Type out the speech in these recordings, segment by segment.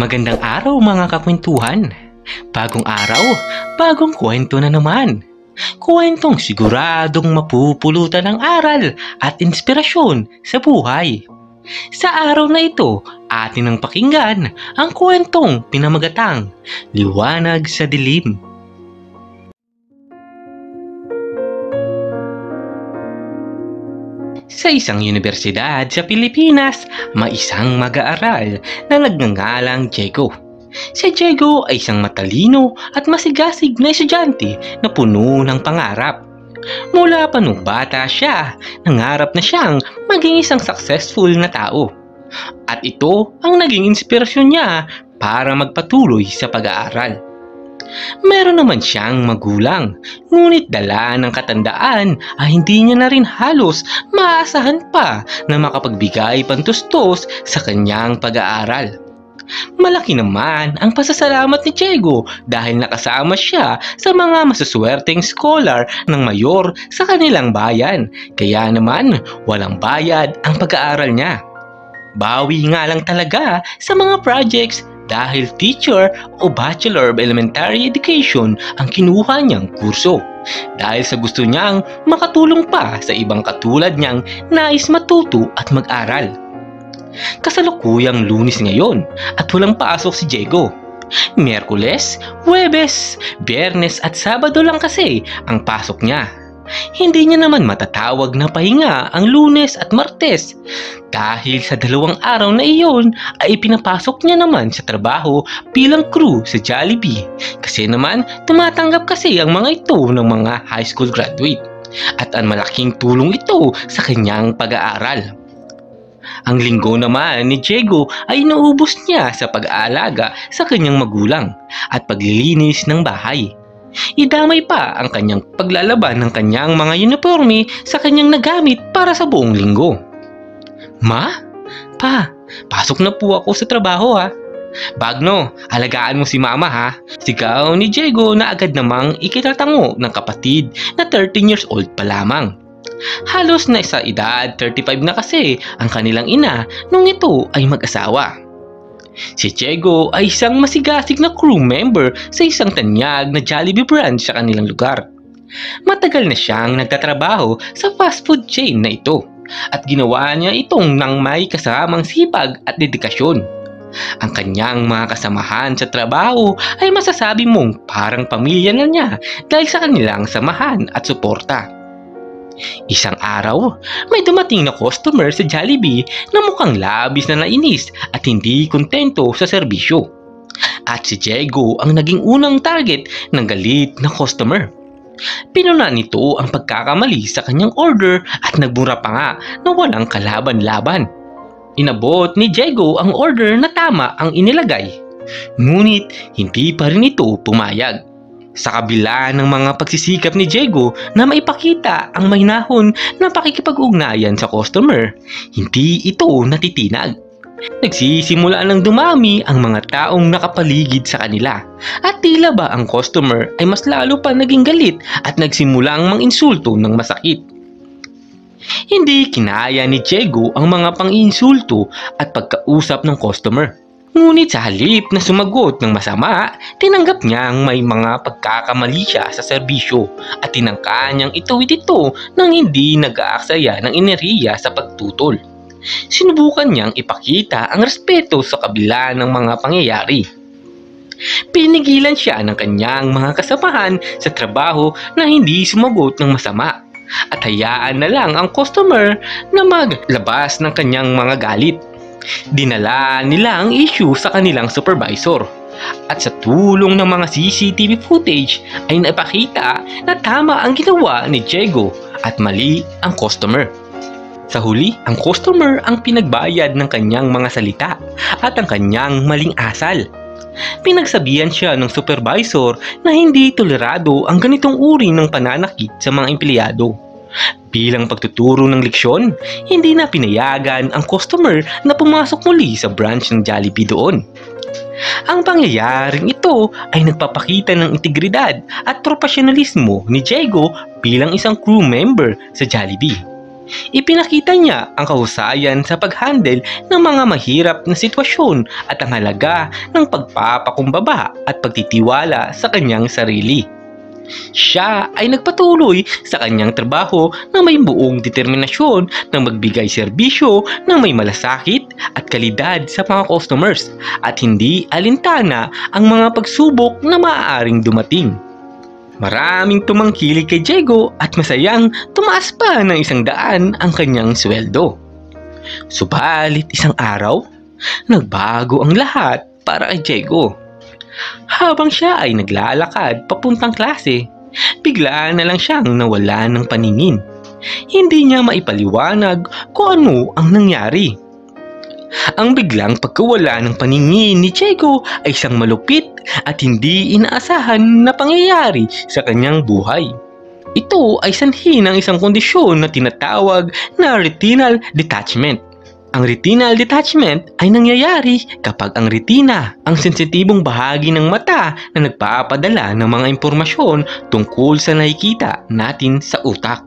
Magandang araw mga kakwentuhan. Bagong araw, bagong kwento na naman. Kwentong siguradong mapupulutan ng aral at inspirasyon sa buhay. Sa araw na ito, atin ang pakinggan ang kwentong pinamagatang Liwanag sa Dilim. Sa isang universidad sa Pilipinas, may isang mag-aaral na nagngangalang Diego. Si Diego ay isang matalino at masigasig na estudyante na puno ng pangarap. Mula pa nung bata siya, nangarap na siyang maging isang successful na tao. At ito ang naging inspirasyon niya para magpatuloy sa pag-aaral. Meron naman siyang magulang, ngunit dala ng katandaan ay hindi niya na rin halos maaasahan pa na makapagbigay pantustos sa kanyang pag-aaral. Malaki naman ang pasasalamat ni Diego dahil nakasama siya sa mga masuswerteng scholar ng mayor sa kanilang bayan, kaya naman walang bayad ang pag-aaral niya. Bawi nga lang talaga sa mga projects dahil teacher o Bachelor of Elementary Education ang kinuha niyang kurso. Dahil sa gusto niyang makatulong pa sa ibang katulad niyang nais matuto at mag-aral. Kasalukuyang Lunes ngayon at walang pasok si Diego. Miyerkules, Huwebes, Biyernes at Sabado lang kasi ang pasok niya. Hindi niya naman matatawag na pahinga ang Lunes at Martes dahil sa 2 araw na iyon ay pinapasok niya naman sa trabaho bilang crew sa Jollibee kasi naman tumatanggap kasi ang mga ito ng mga high school graduate at ang malaking tulong ito sa kanyang pag-aaral. Ang linggo naman ni Diego ay inuubos niya sa pag-aalaga sa kanyang magulang at paglilinis ng bahay. Idamay pa ang kanyang paglalaban ng kanyang mga uniforme sa kanyang nagamit para sa buong linggo. Ma? Pa, pasok na po ako sa trabaho ha. Bagno, alagaan mo si mama ha. Sigaw ni Diego na agad namang ikinatango ng kapatid na 13 years old pa lamang. Halos na sa edad 35 na kasi ang kanilang ina nung ito ay mag-asawa. Si Diego ay isang masigasig na crew member sa isang tanyag na Jollibee branch sa kanilang lugar. Matagal na siyang nagtatrabaho sa fast food chain na ito at ginawa niya itong nang may kasamang sipag at dedikasyon. Ang kanyang mga kasamahan sa trabaho ay masasabi mong parang pamilya na niya dahil sa kanilang samahan at suporta. Isang araw, may dumating na customer sa Jollibee na mukhang labis na nainis at hindi kontento sa serbisyo. At si Diego ang naging unang target ng galit na customer. Pinuna nito ang pagkakamali sa kanyang order at nagmura pa nga na walang kalaban-laban. Inabot ni Diego ang order na tama ang inilagay. Ngunit hindi pa rin ito pumayag. Sa kabila ng mga pagsisikap ni Diego na maipakita ang mahinahon na pakikipag-ugnayan sa customer, hindi ito natitinag. Nagsisimula ng dumami ang mga taong nakapaligid sa kanila at tila ba ang customer ay mas lalo pa naging galit at nagsimulang manginsulto ng masakit. Hindi kinaya ni Diego ang mga pang-insulto at pagkausap ng customer. Ngunit sa halip na sumagot ng masama, tinanggap niyang may mga pagkakamali siya sa serbisyo at tinangka niyang ituwid ito nang hindi nag-aaksaya ng enerhiya sa pagtutol. Sinubukan niyang ipakita ang respeto sa kabila ng mga pangyayari. Pinigilan siya ng kanyang mga kasamahan sa trabaho na hindi sumagot ng masama at hayaan na lang ang customer na maglabas ng kanyang mga galit. Dinala nila ang issue sa kanilang supervisor at sa tulong ng mga CCTV footage ay naipakita na tama ang ginawa ni Diego at mali ang customer. Sa huli, ang customer ang pinagbayad ng kanyang mga salita at ang kanyang maling asal. Pinagsabihan siya ng supervisor na hindi tolerado ang ganitong uri ng pananakit sa mga empleyado. Bilang pagtuturo ng leksyon, hindi na pinayagan ang customer na pumasok muli sa branch ng Jollibee doon. Ang pangyayaring ito ay nagpapakita ng integridad at profesionalismo ni Diego bilang isang crew member sa Jollibee. Ipinakita niya ang kahusayan sa pag-handle ng mga mahirap na sitwasyon at ang halaga ng pagpapakumbaba at pagtitiwala sa kanyang sarili. Siya ay nagpatuloy sa kanyang trabaho na may buong determinasyon na magbigay serbisyo ng may malasakit at kalidad sa mga customers at hindi alintana ang mga pagsubok na maaaring dumating. Maraming tumangkilik kay Diego at masayang tumaas pa ng 100 ang kanyang sweldo. Subalit isang araw, nagbago ang lahat para kay Diego. Habang siya ay naglalakad papuntang klase, bigla na lang siyang nawala ng paningin. Hindi niya maipaliwanag kung ano ang nangyari. Ang biglang pagkawala ng paningin ni Diego ay isang malupit at hindi inaasahan na pangyayari sa kanyang buhay. Ito ay sanhi ng isang kondisyon na tinatawag na retinal detachment. Ang retinal detachment ay nangyayari kapag ang retina, ang sensitibong bahagi ng mata na nagpapadala ng mga impormasyon tungkol sa nakikita natin sa utak,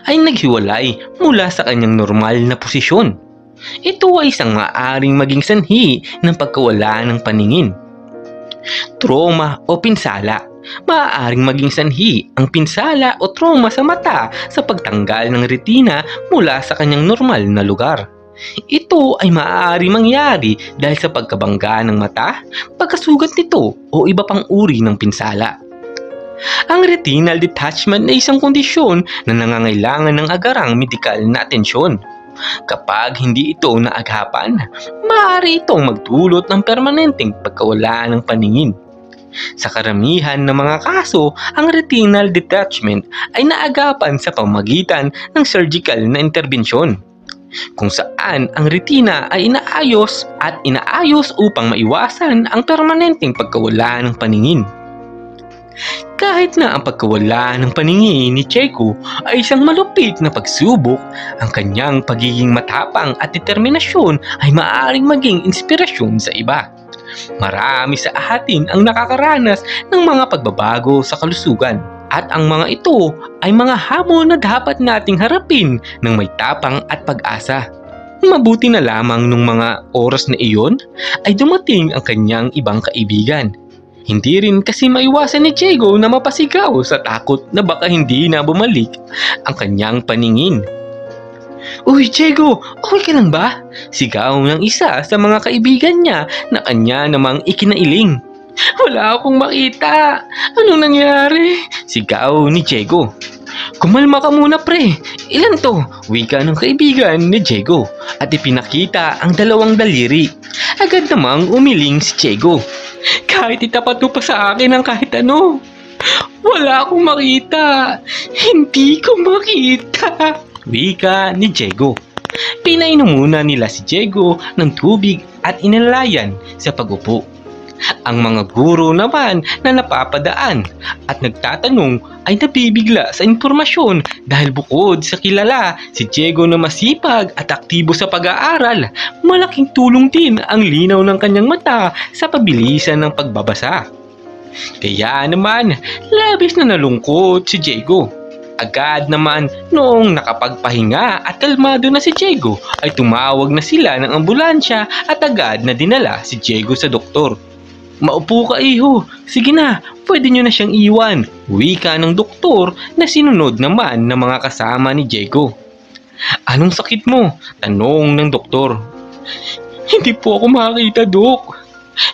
ay naghiwalay mula sa kanyang normal na posisyon. Ito ay isang maaaring maging sanhi ng pagkawala ng paningin. Trauma o pinsala. Maaaring maging sanhi ang pinsala o trauma sa mata sa pagtanggal ng retina mula sa kanyang normal na lugar. Ito ay maaari mangyari dahil sa pagkabangga ng mata, pagkasugat nito o iba pang uri ng pinsala. Ang retinal detachment ay isang kondisyon na nangangailangan ng agarang medikal na atensyon. Kapag hindi ito naagapan, maaari itong magdulot ng permanenteng pagkawala ng paningin. Sa karamihan ng mga kaso, ang retinal detachment ay naagapan sa pamamagitan ng surgical na interbensyon, kung saan ang retina ay inaayos upang maiwasan ang permanenteng pagkawala ng paningin. Kahit na ang pagkawala ng paningin ni Diego ay isang malupit na pagsubok, ang kanyang pagiging matapang at determinasyon ay maaaring maging inspirasyon sa iba. Marami sa atin ang nakakaranas ng mga pagbabago sa kalusugan, at ang mga ito ay mga hamon na dapat nating harapin ng may tapang at pag-asa. Mabuti na lamang nung mga oras na iyon ay dumating ang kanyang ibang kaibigan. Hindi rin kasi maiwasan ni Diego na mapasigaw sa takot na baka hindi na bumalik ang kanyang paningin. "Uy, Diego, okay ka lang ba?" Sigaw ng isa sa mga kaibigan niya na kanya namang ikinailing. "Wala akong makita. Anong nangyari?" Sigaw ni Diego. "Kumalma ka muna, pre. Ilan to?" Wika ng kaibigan ni Diego at ipinakita ang dalawang daliri. Agad namang umiling si Diego. "Kahit itapat mo pa sa akin ang kahit ano. Wala akong makita. Hindi ko makita." Wika ni Diego. Pinainom muna nila si Diego ng tubig at inalayan sa pagupo. Ang mga guro naman na napapadaan at nagtatanong ay nabibigla sa impormasyon dahil bukod sa kilala si Diego na masipag at aktibo sa pag-aaral, malaking tulong din ang linaw ng kanyang mata sa pabilisan ng pagbabasa. Kaya naman, labis na nalungkot si Diego. Agad naman noong nakapagpahinga at kalmado na si Diego ay tumawag na sila ng ambulansya at agad na dinala si Diego sa doktor. "Maupo ka, iho. Sige na, pwede nyo na siyang iwan." Wika ng doktor na sinunod naman ng mga kasama ni Diego. "Anong sakit mo?" tanong ng doktor. "Hindi po ako makakita, Dok.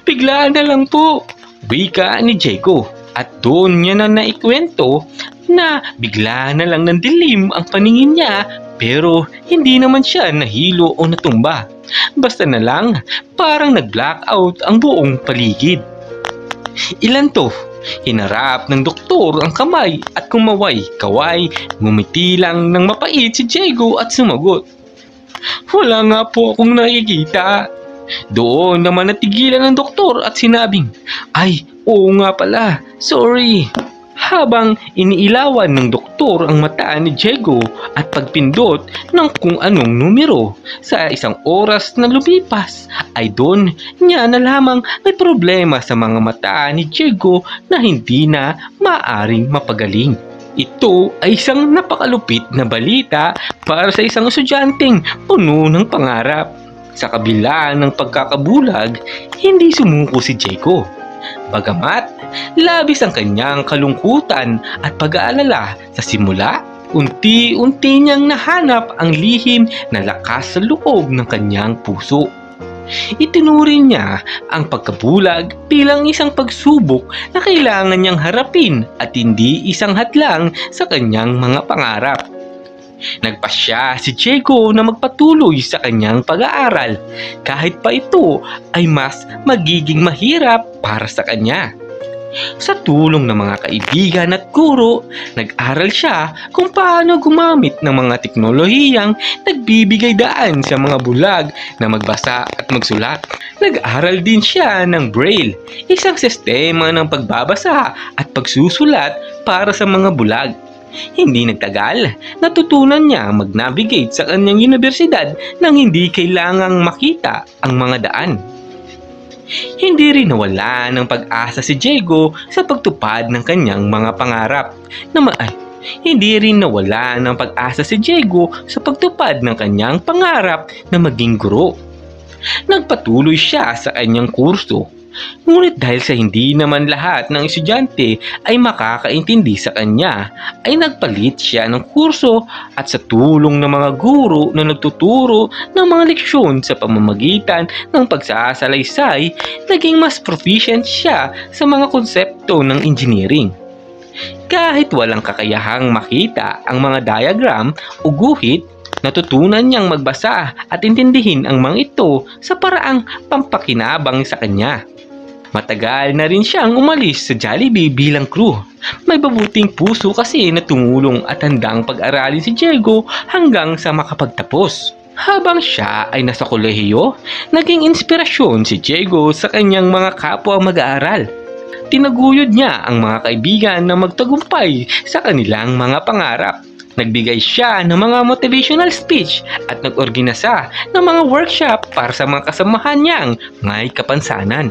Biglaan na lang po." Wika ni Diego. At doon niya na naikwento na bigla na lang ng dilim ang paningin niya, pero hindi naman siya nahilo o natumba. Basta na lang parang nag-blackout ang buong paligid. "Ilan to?" Hinarap ng doktor ang kamay at kumaway-kaway, ngumiti lang ng mapait si Diego at sumagot, "Wala nga po akong nakikita." Doon naman natigilan ng doktor at sinabing, "Ay, oo nga pala, sorry." Habang iniilawan ng doktor ang mata ni Diego at pagpindot ng kung anong numero, sa isang oras na lumipas ay doon niya na lamang may problema sa mga mata ni Diego na hindi na maaring mapagaling. Ito ay isang napakalupit na balita para sa isang estudyanteng puno ng pangarap. Sa kabila ng pagkakabulag, hindi sumuko si Jago. Bagamat labis ang kanyang kalungkutan at pag-aalala sa simula, unti-unti niyang nahanap ang lihim na lakas sa loob ng kanyang puso. Itinuring niya ang pagkabulag bilang isang pagsubok na kailangan niyang harapin at hindi isang hadlang sa kanyang mga pangarap. Nagpasya si Jago na magpatuloy sa kanyang pag-aaral kahit pa ito ay mas magiging mahirap para sa kanya. Sa tulong ng mga kaibigan at guro, nag-aral siya kung paano gumamit ng mga teknolohiyang nagbibigay daan sa mga bulag na magbasa at magsulat. Nag-aral din siya ng Braille, isang sistema ng pagbabasa at pagsusulat para sa mga bulag. Hindi nagtagal, natutunan niya mag-navigate sa kanyang universidad nang hindi kailangang makita ang mga daan. Hindi rin nawala ng pag-asa si Jago sa pagtupad ng kanyang mga pangarap. Hindi rin nawala ng pag-asa si Jago sa pagtupad ng kanyang pangarap na maging guro. Nagpatuloy siya sa kanyang kurso. Ngunit dahil sa hindi naman lahat ng estudyante ay makakaintindi sa kanya, ay nagpalit siya ng kurso at sa tulong ng mga guro na nagtuturo ng mga leksyon sa pamamagitan ng pagsasalaysay, naging mas proficient siya sa mga konsepto ng engineering. Kahit walang kakayahang makita ang mga diagram o guhit, natutunan niyang magbasa at intindihin ang mga ito sa paraang pampakinabang sa kanya. Matagal na rin siyang umalis sa Jollibee bilang crew. May mabuting puso kasi na tumulong at handang pag-aralin si Jago hanggang sa makapagtapos. Habang siya ay nasa kolehiyo, naging inspirasyon si Jago sa kanyang mga kapwa mag-aaral. Tinaguyod niya ang mga kaibigan na magtagumpay sa kanilang mga pangarap. Nagbigay siya ng mga motivational speech at nag-organisa ng mga workshop para sa mga kasamahan niyang may kapansanan.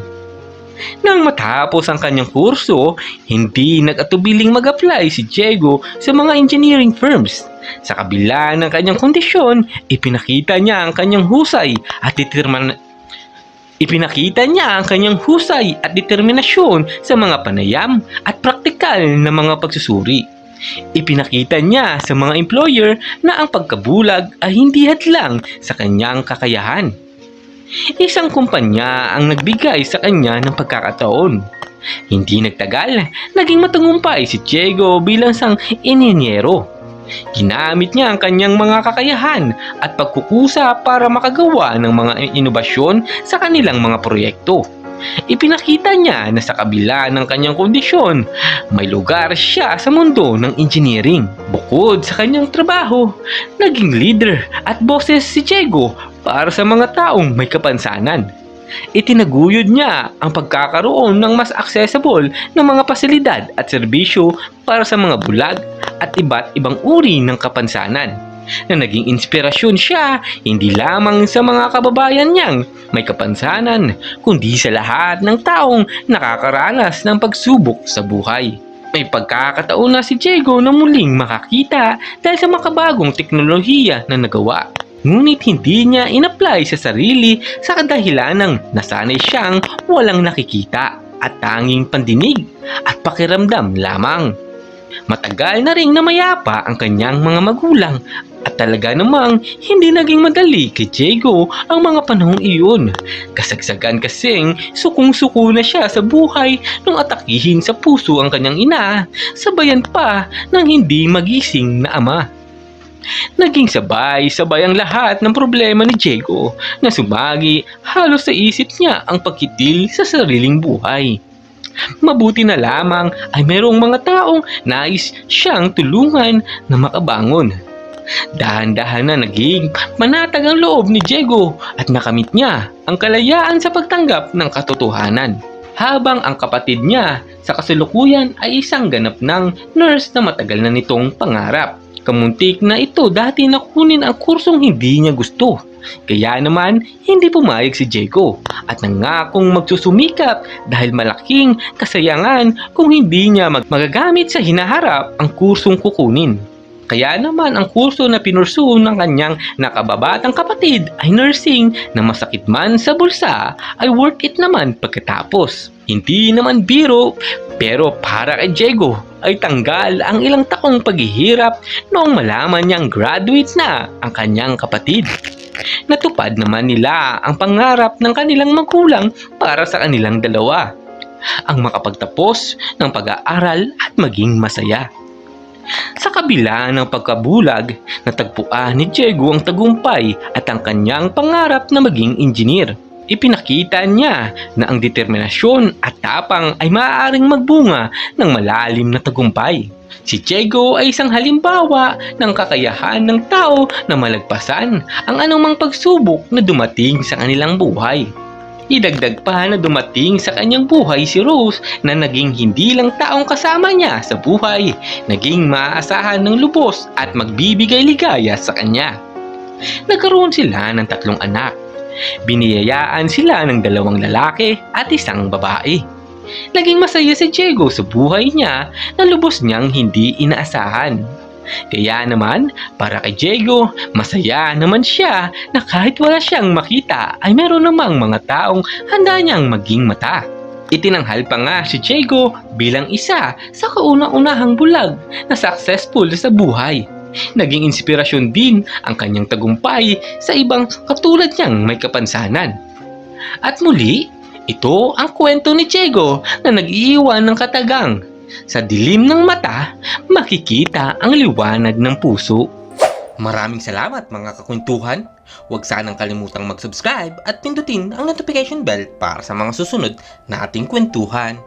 Nang matapos ang kanyang kurso, hindi nag-atubiling mag-apply si Jago sa mga engineering firms. Sa kabila ng kanyang kondisyon, ipinakita niya ang kanyang husay at determinasyon sa mga panayam at praktikal na mga pagsusuri. Ipinakita niya sa mga employer na ang pagkabulag ay hindi hadlang sa kanyang kakayahan. Isang kumpanya ang nagbigay sa kanya ng pagkakataon. Hindi nagtagal, naging matagumpay si Jago bilang isang inhinyero. Ginamit niya ang kanyang mga kakayahan at pagkukusa para makagawa ng mga inobasyon sa kanilang mga proyekto. Ipinakita niya na sa kabila ng kanyang kondisyon, may lugar siya sa mundo ng engineering. Bukod sa kanyang trabaho, naging leader at boses si Jago para sa mga taong may kapansanan. Itinaguyod niya ang pagkakaroon ng mas accessible na mga pasilidad at serbisyo para sa mga bulag at iba't ibang uri ng kapansanan, na naging inspirasyon siya hindi lamang sa mga kababayan niyang may kapansanan, kundi sa lahat ng taong nakakaranas ng pagsubok sa buhay. May pagkakataon na si Jago na muling makakita dahil sa makabagong teknolohiya na nagawa. Ngunit hindi niya in-apply sa sarili sa kadahilanang nasanay siyang walang nakikita at tanging pandinig at pakiramdam lamang. Matagal na ring namayapa ang kanyang mga magulang at talaga namang hindi naging madali kay Jago ang mga panahong iyon. Kasagsagan kasing sukong-suko na siya sa buhay nung atakihin sa puso ang kanyang ina, sabayan pa ng hindi magising na ama. Naging sabay-sabay ang lahat ng problema ni Jago na sumagi halos sa isip niya ang pagkitil sa sariling buhay. Mabuti na lamang ay mayroong mga taong nais siyang tulungan na makabangon. Dahan-dahan na naging manatag ang loob ni Jago at nakamit niya ang kalayaan sa pagtanggap ng katotohanan. Habang ang kapatid niya sa kasalukuyan ay isang ganap ng nurse na matagal na nitong pangarap. Kamuntik na ito dati na kunin ang kursong hindi niya gusto. Kaya naman, hindi pumayag si Diego at nangakong magsusumikap dahil malaking kasayangan kung hindi niya magagamit sa hinaharap ang kursong kukunin. Kaya naman ang kurso na pinursu ng kanyang nakababatang kapatid ay nursing na masakit man sa bulsa ay worth it naman pagkatapos. Hindi naman biro pero para kay Diego ay tanggal ang ilang taong paghihirap noong malaman niyang graduate na ang kanyang kapatid. Natupad naman nila ang pangarap ng kanilang magulang para sa kanilang dalawa, ang makapagtapos ng pag-aaral at maging masaya. Sa kabila ng pagkabulag, natagpuan ni Diego ang tagumpay at ang kanyang pangarap na maging engineer. Ipinakita niya na ang determinasyon at tapang ay maaaring magbunga ng malalim na tagumpay. Si Diego ay isang halimbawa ng kakayahan ng tao na malagpasan ang anumang pagsubok na dumating sa kanilang buhay. Idagdag pa na dumating sa kanyang buhay si Rose na naging hindi lang taong kasama niya sa buhay, naging maaasahan ng lubos at magbibigay ligaya sa kanya. Nagkaroon sila ng 3 anak. Biniyayaan sila ng 2 lalaki at 1 babae. Naging masaya si Diego sa buhay niya na lubos niyang hindi inaasahan. Kaya naman, para kay Diego, masaya naman siya na kahit wala siyang makita ay meron namang mga taong handa niyang maging mata. Itinanghal pa nga si Diego bilang isa sa kauna-unahang bulag na successful sa buhay. Naging inspirasyon din ang kanyang tagumpay sa ibang katulad niyang may kapansanan. At muli, ito ang kwento ni Diego na nag-iiwan ng katagang. Sa dilim ng mata, makikita ang liwanag ng puso. Maraming salamat mga kakwentuhan. Huwag sanang kalimutang mag-subscribe at pindutin ang notification bell para sa mga susunod na ating kwentuhan.